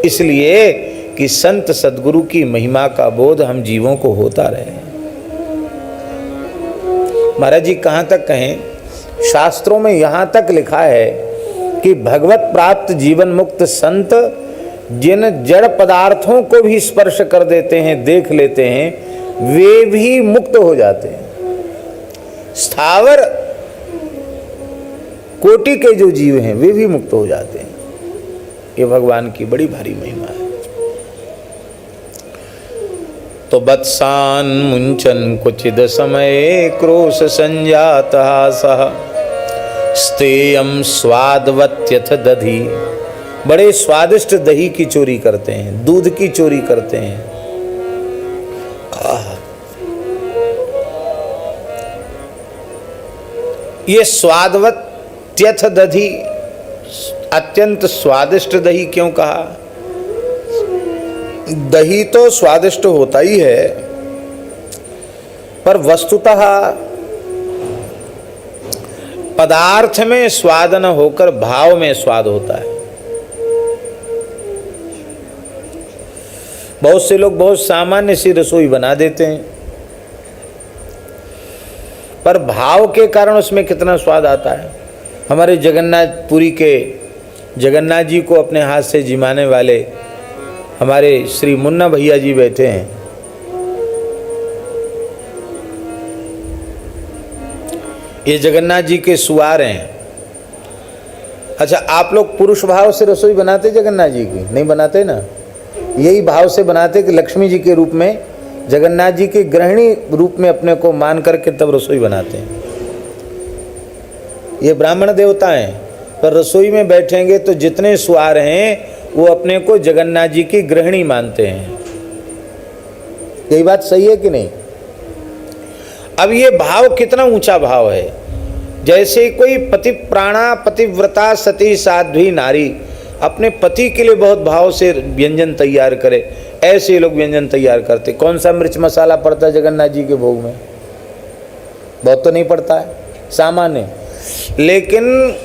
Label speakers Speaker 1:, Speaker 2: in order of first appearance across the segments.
Speaker 1: इसलिए कि संत सद्गुरु की महिमा का बोध हम जीवों को होता रहे। महाराज जी कहाँ तक कहें, शास्त्रों में यहाँ तक लिखा है कि भगवत प्राप्त जीवन मुक्त संत जिन जड़ पदार्थों को भी स्पर्श कर देते हैं, देख लेते हैं, वे भी मुक्त हो जाते हैं। स्थावर कोटि के जो जीव हैं वे भी मुक्त हो जाते हैं। ये भगवान की बड़ी भारी महिमा है। तो बत्सान मुंचन कुचिद समय क्रोश संजात सह स्तेयम स्वादवत्यथ दधी। बड़े स्वादिष्ट दही की चोरी करते हैं, दूध की चोरी करते हैं। ये स्वादवत्यथ दधी, अत्यंत स्वादिष्ट दही क्यों कहा? दही तो स्वादिष्ट होता ही है, पर वस्तुतः पदार्थ में स्वाद न होकर भाव में स्वाद होता है। बहुत से लोग बहुत सामान्य सी रसोई बना देते हैं, पर भाव के कारण उसमें कितना स्वाद आता है। हमारे जगन्नाथपुरी के जगन्नाथ जी को अपने हाथ से जिमाने वाले हमारे श्री मुन्ना भैया जी बैठे हैं। ये जगन्नाथ जी के सुवार हैं। अच्छा, आप लोग पुरुष भाव से रसोई बनाते जगन्नाथ जी की? नहीं बनाते ना। यही भाव से बनाते कि लक्ष्मी जी के रूप में, जगन्नाथ जी के गृहिणी रूप में अपने को मान करके तब रसोई बनाते हैं। ये ब्राह्मण देवता हैं, पर रसोई में बैठेंगे तो जितने सुवार हैं वो अपने को जगन्नाथ जी की गृहिणी मानते हैं। यही बात सही है कि नहीं? अब ये भाव कितना ऊंचा भाव है। जैसे कोई पति प्राणा पतिव्रता सती साध्वी नारी अपने पति के लिए बहुत भाव से व्यंजन तैयार करे, ऐसे लोग व्यंजन तैयार करते। कौन सा मिर्च मसाला पड़ता है जगन्नाथ जी के भोग में? बहुत तो नहीं पड़ता है, सामान्य। लेकिन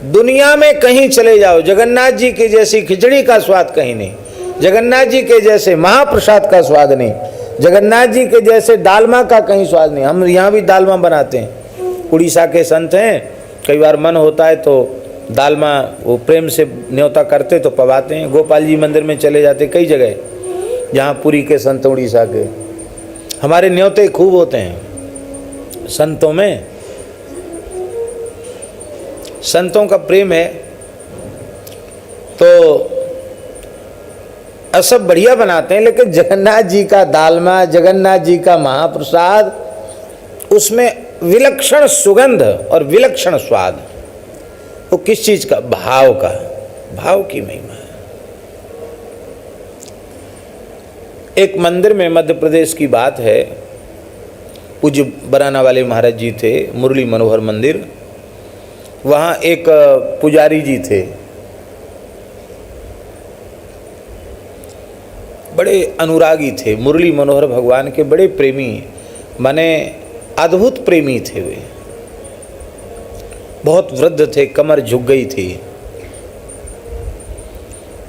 Speaker 1: दुनिया में कहीं चले जाओ, जगन्नाथ जी के जैसी खिचड़ी का स्वाद कहीं नहीं, जगन्नाथ जी के जैसे महाप्रसाद का स्वाद नहीं, जगन्नाथ जी के जैसे दालमा का कहीं स्वाद नहीं। हम यहाँ भी दालमा बनाते हैं, उड़ीसा के संत हैं, कई बार मन होता है तो दालमा वो प्रेम से न्योता करते तो पवाते हैं। गोपाल जी मंदिर में चले जाते, कई जगह जहाँ पुरी के संत उड़ीसा के, हमारे न्योते खूब होते हैं संतों में। संतों का प्रेम है तो सब बढ़िया बनाते हैं, लेकिन जगन्नाथ जी का दालमा, जगन्नाथ जी का महाप्रसाद, उसमें विलक्षण सुगंध और विलक्षण स्वाद। वो किस चीज का? भाव का, भाव की महिमा है। एक मंदिर में मध्य प्रदेश की बात है, पूज्य बराना वाले महाराज जी थे, मुरली मनोहर मंदिर। वहाँ एक पुजारी जी थे, बड़े अनुरागी थे, मुरली मनोहर भगवान के बड़े प्रेमी, माने अद्भुत प्रेमी थे वे। बहुत वृद्ध थे, कमर झुक गई थी।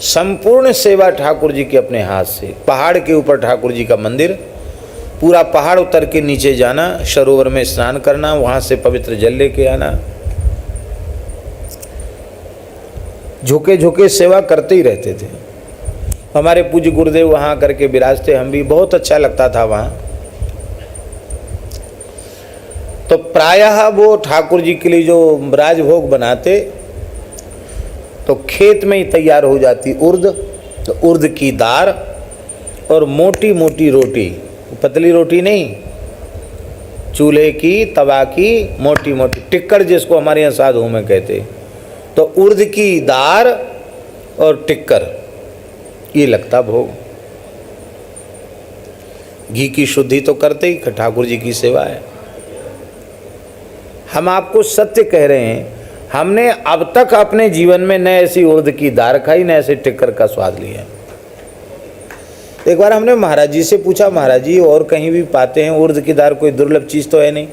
Speaker 1: संपूर्ण सेवा ठाकुर जी के अपने हाथ से। पहाड़ के ऊपर ठाकुर जी का मंदिर, पूरा पहाड़ उतर के नीचे जाना, सरोवर में स्नान करना, वहाँ से पवित्र जल लेके आना, झुके झुके सेवा करते ही रहते थे। हमारे पूज्य गुरुदेव वहाँ करके विराजते, हम भी बहुत अच्छा लगता था वहाँ। तो प्रायः वो ठाकुर जी के लिए जो राजभोग बनाते तो खेत में ही तैयार हो जाती उर्द, तो उर्द की दाल और मोटी मोटी रोटी, पतली रोटी नहीं, चूल्हे की तवा की मोटी मोटी टिक्कर, जिसको हमारे यहाँ साधु में कहते। तो उर्द की दाल और टिक्कर, ये लगता भोग। घी की शुद्धि तो करते ही, ठाकुर जी की सेवा है। हम आपको सत्य कह रहे हैं, हमने अब तक अपने जीवन में न ऐसी उर्द की दाल खाई, न ऐसे टिक्कर का स्वाद लिया। एक बार हमने महाराज जी से पूछा, महाराज जी और कहीं भी पाते हैं उर्द की दाल, कोई दुर्लभ चीज़ तो है नहीं?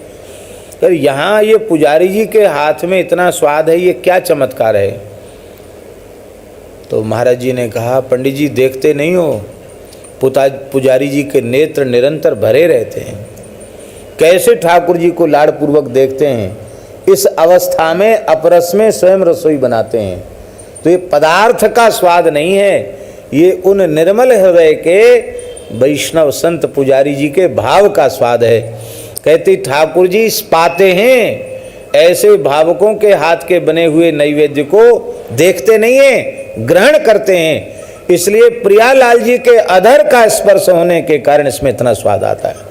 Speaker 1: पर यहाँ ये पुजारी जी के हाथ में इतना स्वाद है, ये क्या चमत्कार है? तो महाराज जी ने कहा, पंडित जी देखते नहीं हो, पुजारी जी के नेत्र निरंतर भरे रहते हैं, कैसे ठाकुर जी को लाड़पूर्वक देखते हैं। इस अवस्था में अपरस में स्वयं रसोई बनाते हैं। तो ये पदार्थ का स्वाद नहीं है, ये उन निर्मल हृदय के वैष्णव संत पुजारी जी के भाव का स्वाद है। कहती ठाकुर जी पाते हैं, ऐसे भावकों के हाथ के बने हुए नैवेद्य को देखते नहीं हैं, ग्रहण करते हैं। इसलिए प्रियालाल जी के अधर का स्पर्श होने के कारण इसमें इतना स्वाद आता है।